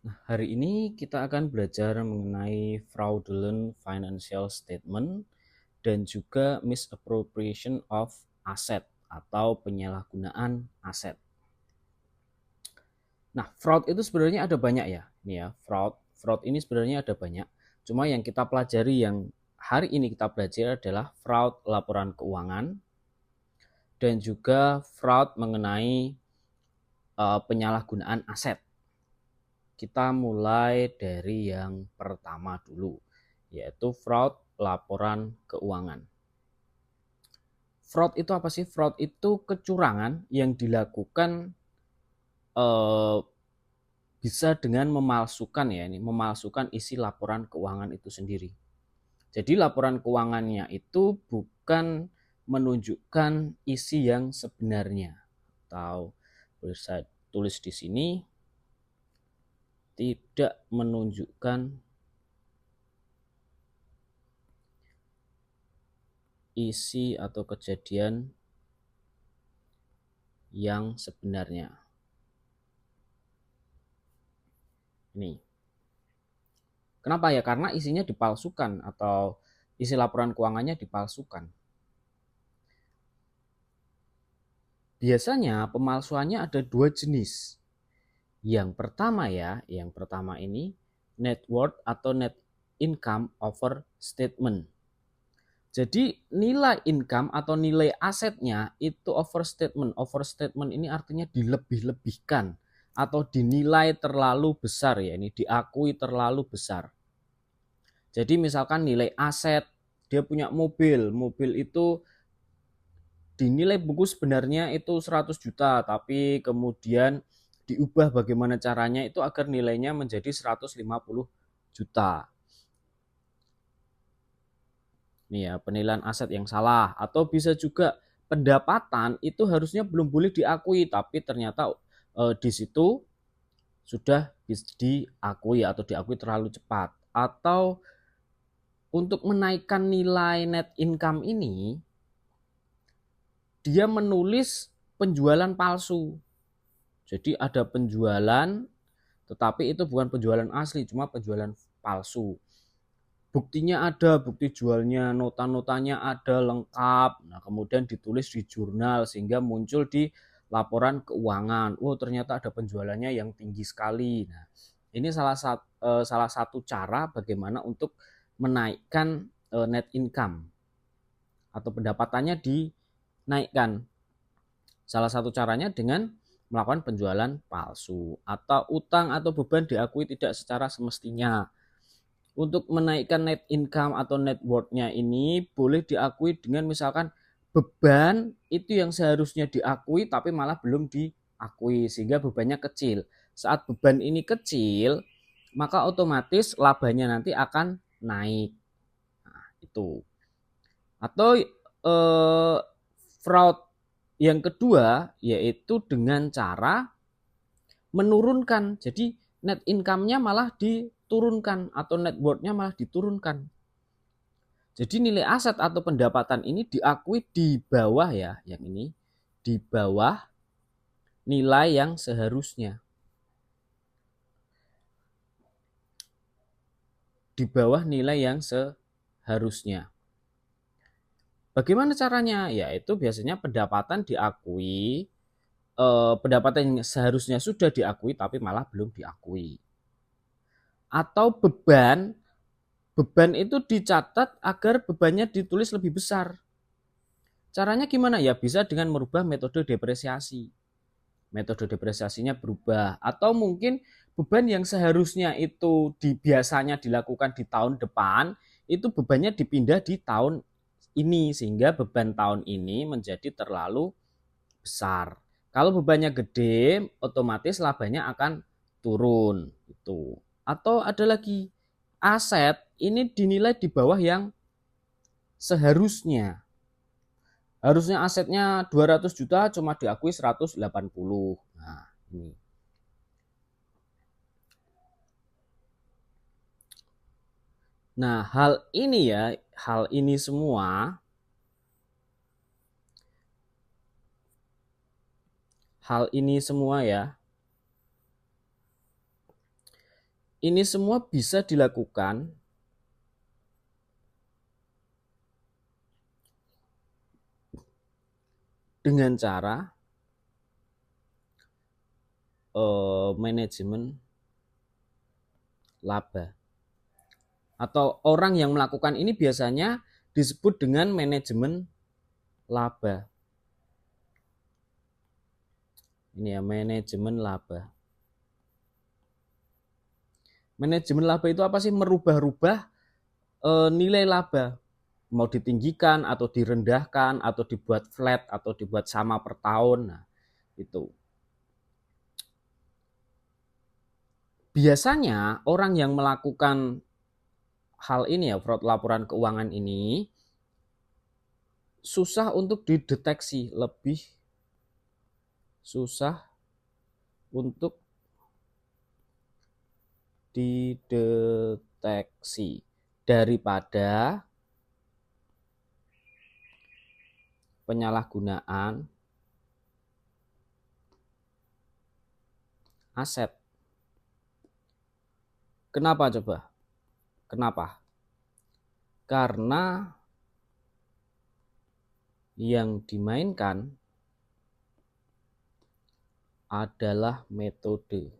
Nah, hari ini kita akan belajar mengenai fraudulent financial statement dan juga misappropriation of asset atau penyalahgunaan aset. Nah, fraud itu sebenarnya ada banyak ya. Ini ya, fraud ini sebenarnya ada banyak. Cuma yang kita pelajari yang hari ini kita pelajari adalah fraud laporan keuangan dan juga fraud mengenai penyalahgunaan aset. Kita mulai dari yang pertama dulu, yaitu fraud laporan keuangan. Fraud itu apa sih? Fraud itu kecurangan yang dilakukan bisa dengan memalsukan memalsukan isi laporan keuangan itu sendiri. Jadi laporan keuangannya itu bukan menunjukkan isi yang sebenarnya. Atau boleh saya tulis di sini, tidak menunjukkan isi atau kejadian yang sebenarnya. Ini. Kenapa ya? Karena isinya dipalsukan atau isi laporan keuangannya dipalsukan. Biasanya pemalsuannya ada dua jenis. Yang pertama ini net worth atau net income over statement. Jadi nilai income atau nilai asetnya itu overstatement. Overstatement ini artinya dilebih-lebihkan atau dinilai terlalu besar ya, ini diakui terlalu besar. Jadi misalkan nilai aset, dia punya mobil itu dinilai buku sebenarnya itu 100 juta, tapi kemudian diubah bagaimana caranya itu agar nilainya menjadi 150 juta. Nih ya, penilaian aset yang salah. Atau bisa juga pendapatan itu harusnya belum boleh diakui, tapi ternyata di situ sudah diakui atau diakui terlalu cepat. Atau untuk menaikkan nilai net income ini, dia menulis penjualan palsu. Jadi ada penjualan, tetapi itu bukan penjualan asli, cuma penjualan palsu. Buktinya ada, bukti jualnya, nota-notanya ada lengkap. Nah, kemudian ditulis di jurnal sehingga muncul di laporan keuangan. Oh, ternyata ada penjualannya yang tinggi sekali. Nah, ini salah satu cara bagaimana untuk menaikkan net income atau pendapatannya dinaikkan. Salah satu caranya dengan melakukan penjualan palsu atau utang atau beban diakui tidak secara semestinya. Untuk menaikkan net income atau net worth-nya ini boleh diakui dengan misalkan beban itu yang seharusnya diakui tapi malah belum diakui sehingga bebannya kecil. Saat beban ini kecil, maka otomatis labanya nanti akan naik. Nah, itu. Atau fraud yang kedua yaitu dengan cara menurunkan. Jadi net income-nya malah diturunkan atau net worth-nya malah diturunkan. Jadi nilai aset atau pendapatan ini diakui di bawah ya, yang ini di bawah nilai yang seharusnya. Di bawah nilai yang seharusnya. Bagaimana caranya? Yaitu biasanya pendapatan diakui, pendapatan yang seharusnya sudah diakui tapi malah belum diakui. Atau beban itu dicatat agar bebannya ditulis lebih besar. Caranya gimana ya? Bisa dengan merubah metode depresiasi. Metode depresiasinya berubah. Atau mungkin beban yang seharusnya itu biasanya dilakukan di tahun depan, itu bebannya dipindah di tahun ini. Sehingga beban tahun ini menjadi terlalu besar. Kalau bebannya gede, otomatis labanya akan turun. Itu. Atau ada lagi, aset ini dinilai di bawah yang seharusnya. Harusnya asetnya 200 juta cuma diakui 180. Nah, ini. Nah, hal ini semua ya Ini semua bisa dilakukan dengan cara manajemen laba. Atau orang yang melakukan ini biasanya disebut dengan manajemen laba. Ini ya, manajemen laba. Manajemen laba itu apa sih? Merubah-rubah nilai laba. Mau ditinggikan atau direndahkan atau dibuat flat atau dibuat sama per tahun. Nah, itu. Biasanya orang yang melakukan hal ini ya, fraud laporan keuangan ini susah untuk dideteksi, lebih susah untuk dideteksi daripada penyalahgunaan aset. Kenapa coba? Kenapa? Karena yang dimainkan adalah metode.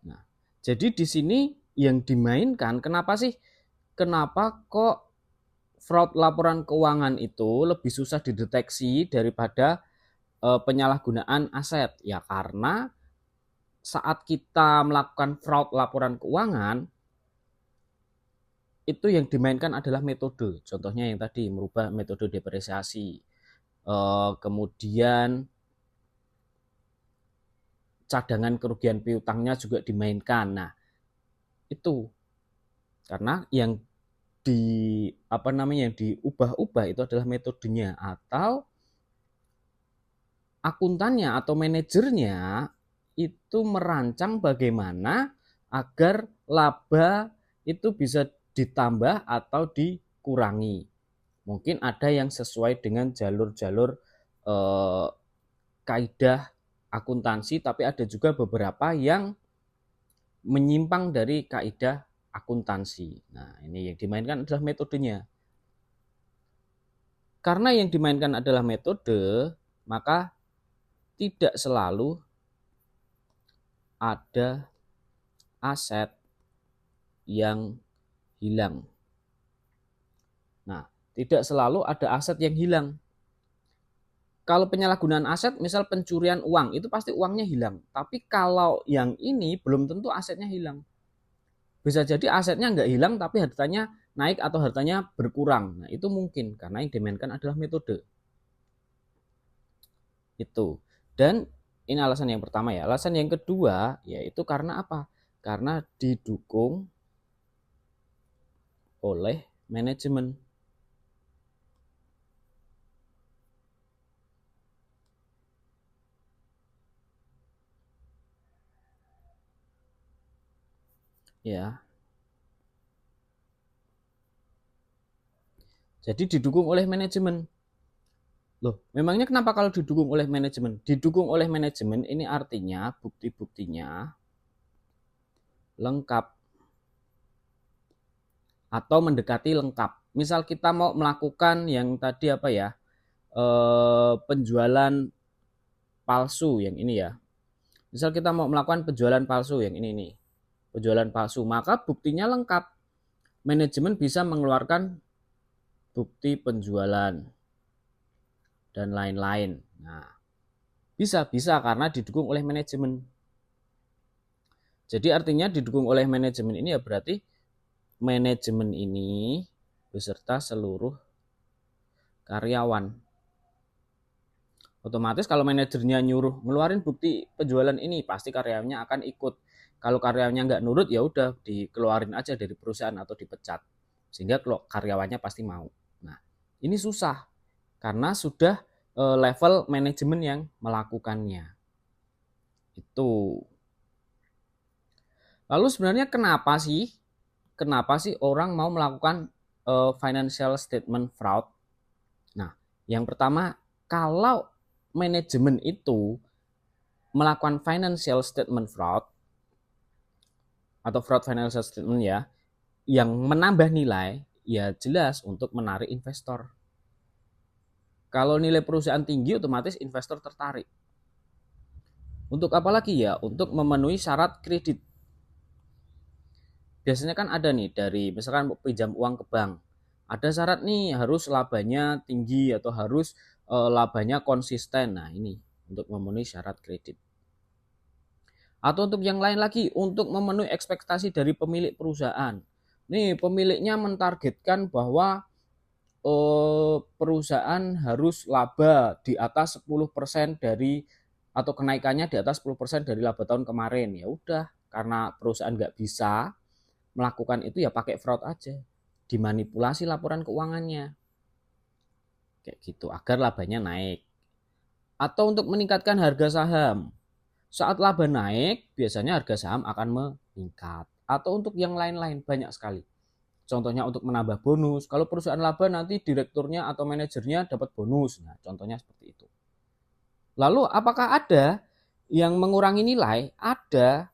Nah, jadi di sini yang dimainkan, kenapa sih? Kenapa kok fraud laporan keuangan itu lebih susah dideteksi daripada penyalahgunaan aset? Ya karena saat kita melakukan fraud laporan keuangan, itu yang dimainkan adalah metode. Contohnya yang tadi, merubah metode depresiasi. Kemudian cadangan kerugian piutangnya juga dimainkan. Nah, itu karena yang yang diubah-ubah itu adalah metodenya, atau akuntannya atau manajernya itu merancang bagaimana agar laba itu bisa ditambah atau dikurangi. Mungkin ada yang sesuai dengan jalur-jalur kaidah akuntansi, tapi ada juga beberapa yang menyimpang dari kaidah akuntansi. Nah, ini yang dimainkan adalah metodenya. Karena yang dimainkan adalah metode, maka tidak selalu ada aset yang hilang. Nah, tidak selalu ada aset yang hilang. Kalau penyalahgunaan aset, misal pencurian uang, itu pasti uangnya hilang. Tapi kalau yang ini belum tentu asetnya hilang. Bisa jadi asetnya nggak hilang tapi hartanya naik atau hartanya berkurang. Nah, itu mungkin karena yang dimainkan adalah metode. Itu. Dan ini alasan yang pertama ya. Alasan yang kedua yaitu karena apa? Karena didukung oleh manajemen. Ya. Jadi didukung oleh manajemen. Loh, memangnya kenapa kalau didukung oleh manajemen? Didukung oleh manajemen ini artinya bukti-buktinya lengkap atau mendekati lengkap. Misal kita mau melakukan yang tadi apa ya, penjualan palsu yang ini ya. Misal kita mau melakukan penjualan palsu yang ini nih, penjualan palsu, maka buktinya lengkap. Manajemen bisa mengeluarkan bukti penjualan dan lain-lain. Nah, bisa karena didukung oleh manajemen. Jadi artinya didukung oleh manajemen ini ya berarti manajemen ini beserta seluruh karyawan. Otomatis kalau manajernya nyuruh ngeluarin bukti penjualan ini, pasti karyawannya akan ikut. Kalau karyawannya nggak nurut, ya udah dikeluarin aja dari perusahaan atau dipecat. Sehingga karyawannya pasti mau. Nah, ini susah karena sudah level manajemen yang melakukannya. Itu. Lalu sebenarnya kenapa sih orang mau melakukan financial statement fraud? Nah, yang pertama, kalau manajemen itu melakukan financial statement fraud, atau fraud financial statement ya, yang menambah nilai ya jelas untuk menarik investor. Kalau nilai perusahaan tinggi otomatis investor tertarik. Untuk apa lagi ya? Untuk memenuhi syarat kredit. Biasanya kan ada nih dari misalkan mau pinjam uang ke bank. Ada syarat nih harus labanya tinggi atau harus labanya konsisten. Nah, ini untuk memenuhi syarat kredit. Atau untuk yang lain lagi, untuk memenuhi ekspektasi dari pemilik perusahaan. Nih, pemiliknya mentargetkan bahwa perusahaan harus laba di atas 10% dari atau kenaikannya di atas 10% dari laba tahun kemarin. Ya udah, karena perusahaan nggak bisa melakukan itu ya pakai fraud aja. Dimanipulasi laporan keuangannya. Kayak gitu agar labanya naik. Atau untuk meningkatkan harga saham. Saat laba naik, biasanya harga saham akan meningkat. Atau untuk yang lain-lain banyak sekali. Contohnya untuk menambah bonus. Kalau perusahaan laba nanti direkturnya atau manajernya dapat bonus. Nah, contohnya seperti itu. Lalu apakah ada yang mengurangi nilai? Ada.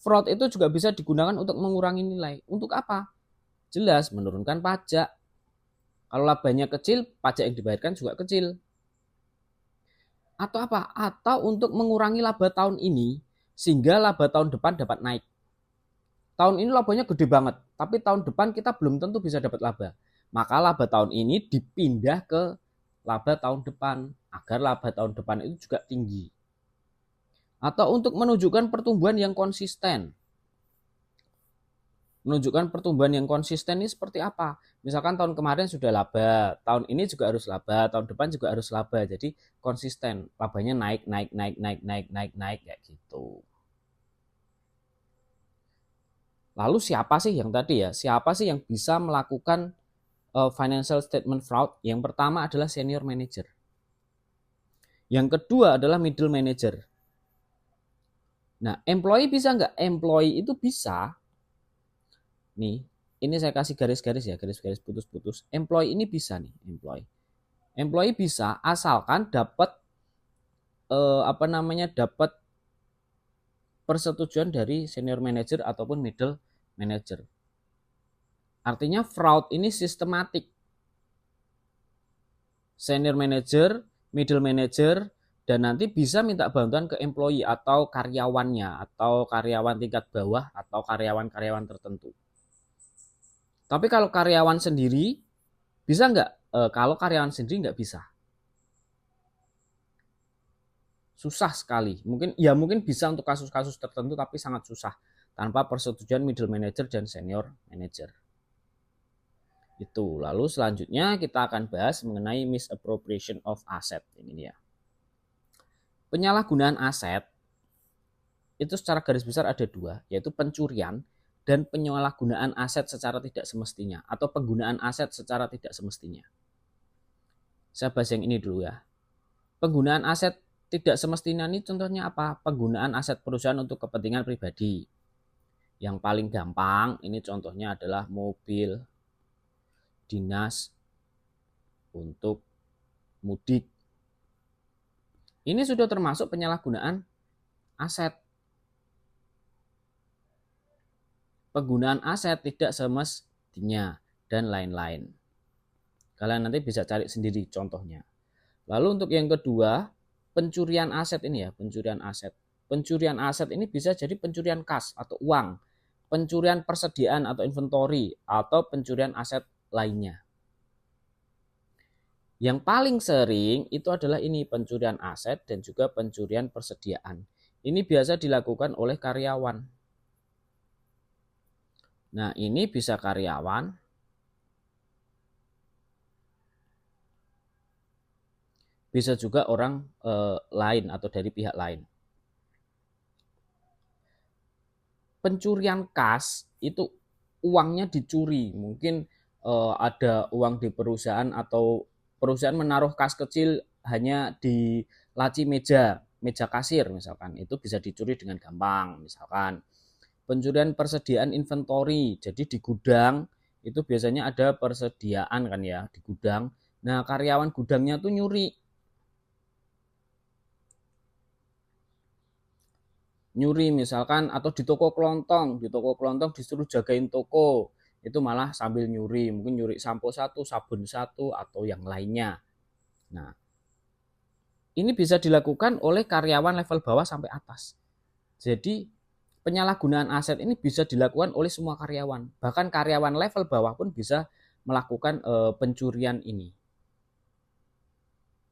Fraud itu juga bisa digunakan untuk mengurangi nilai. Untuk apa? Jelas menurunkan pajak. Kalau labanya kecil, pajak yang dibayarkan juga kecil. Atau apa? Atau untuk mengurangi laba tahun ini sehingga laba tahun depan dapat naik. Tahun ini labanya gede banget, tapi tahun depan kita belum tentu bisa dapat laba. Maka laba tahun ini dipindah ke laba tahun depan agar laba tahun depan itu juga tinggi. Atau untuk menunjukkan pertumbuhan yang konsisten. Menunjukkan pertumbuhan yang konsisten ini seperti apa? Misalkan tahun kemarin sudah laba, tahun ini juga harus laba, tahun depan juga harus laba. Jadi konsisten, labanya naik kayak gitu. Lalu siapa sih yang tadi ya? Siapa sih yang bisa melakukan financial statement fraud? Yang pertama adalah senior manager. Yang kedua adalah middle manager. Nah, employee bisa nggak? Employee itu bisa. Nih, ini saya kasih garis-garis ya, garis-garis putus-putus. Employee ini bisa nih, employee. Employee bisa asalkan dapat dapat persetujuan dari senior manager ataupun middle manager. Artinya fraud ini sistematik. Senior manager, middle manager, dan nanti bisa minta bantuan ke employee atau karyawannya, atau karyawan tingkat bawah, atau karyawan-karyawan tertentu. Tapi kalau karyawan sendiri, bisa nggak? Kalau karyawan sendiri nggak bisa. Susah sekali. Mungkin bisa untuk kasus-kasus tertentu, tapi sangat susah. Tanpa persetujuan middle manager dan senior manager. Itu. Lalu selanjutnya kita akan bahas mengenai misappropriation of asset. Ini dia. Penyalahgunaan aset itu secara garis besar ada dua, yaitu pencurian dan penyalahgunaan aset secara tidak semestinya atau penggunaan aset secara tidak semestinya. Saya bahas yang ini dulu ya. Penggunaan aset tidak semestinya ini contohnya apa? Penggunaan aset perusahaan untuk kepentingan pribadi. Yang paling gampang ini contohnya adalah mobil dinas untuk mudik. Ini sudah termasuk penyalahgunaan aset. Penggunaan aset tidak semestinya dan lain-lain. Kalian nanti bisa cari sendiri contohnya. Lalu untuk yang kedua, pencurian aset ini ya, pencurian aset. Pencurian aset ini bisa jadi pencurian kas atau uang, pencurian persediaan atau inventory, atau pencurian aset lainnya. Yang paling sering itu adalah ini pencurian aset dan juga pencurian persediaan. Ini biasa dilakukan oleh karyawan. Nah, ini bisa karyawan, bisa juga orang lain atau dari pihak lain. Pencurian kas itu uangnya dicuri. Mungkin ada uang di perusahaan atau perusahaan menaruh kas kecil hanya di laci meja kasir misalkan. Itu bisa dicuri dengan gampang misalkan. Pencurian persediaan inventory. Jadi di gudang itu biasanya ada persediaan kan ya di gudang. Nah, karyawan gudangnya tuh nyuri. nyuri misalkan, atau di toko kelontong disuruh jagain toko, itu malah sambil nyuri, mungkin nyuri sampo satu, sabun satu, atau yang lainnya. Nah, ini bisa dilakukan oleh karyawan level bawah sampai atas. Jadi penyalahgunaan aset ini bisa dilakukan oleh semua karyawan, bahkan karyawan level bawah pun bisa melakukan pencurian ini,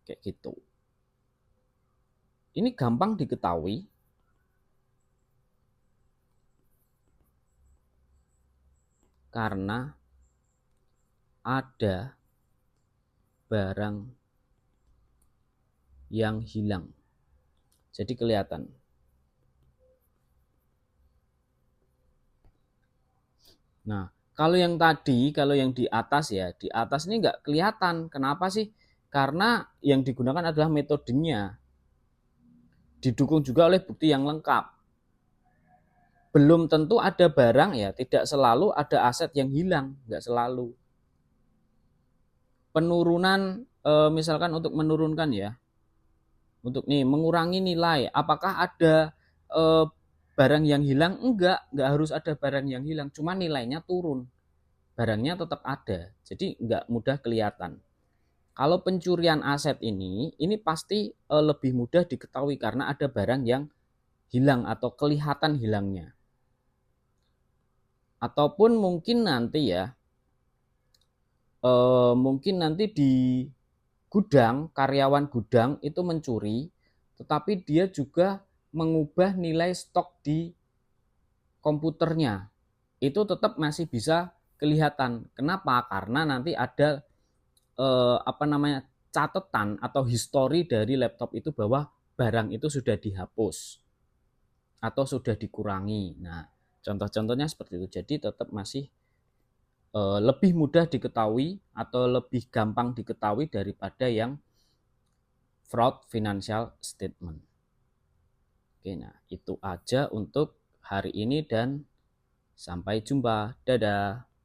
kayak gitu. Ini gampang diketahui karena ada barang yang hilang. Jadi kelihatan. Nah, kalau yang tadi, kalau yang di atas ya, di atas ini nggak kelihatan. Kenapa sih? Karena yang digunakan adalah metodenya. Didukung juga oleh bukti yang lengkap. Belum tentu ada barang ya, tidak selalu ada aset yang hilang, nggak selalu. Penurunan, misalkan untuk menurunkan ya, untuk nih mengurangi nilai, apakah ada barang yang hilang? Enggak harus ada barang yang hilang, cuma nilainya turun. Barangnya tetap ada, jadi nggak mudah kelihatan. Kalau pencurian aset ini pasti lebih mudah diketahui karena ada barang yang hilang atau kelihatan hilangnya. Ataupun mungkin nanti ya, mungkin nanti di gudang, karyawan gudang itu mencuri, tetapi dia juga mengubah nilai stok di komputernya. Itu tetap masih bisa kelihatan. Kenapa? Karena nanti ada catatan atau histori dari laptop itu bahwa barang itu sudah dihapus atau sudah dikurangi. Nah, contoh-contohnya seperti itu. Jadi tetap masih lebih mudah diketahui atau lebih gampang diketahui daripada yang fraud financial statement. Oke, nah itu aja untuk hari ini dan sampai jumpa. Dadah.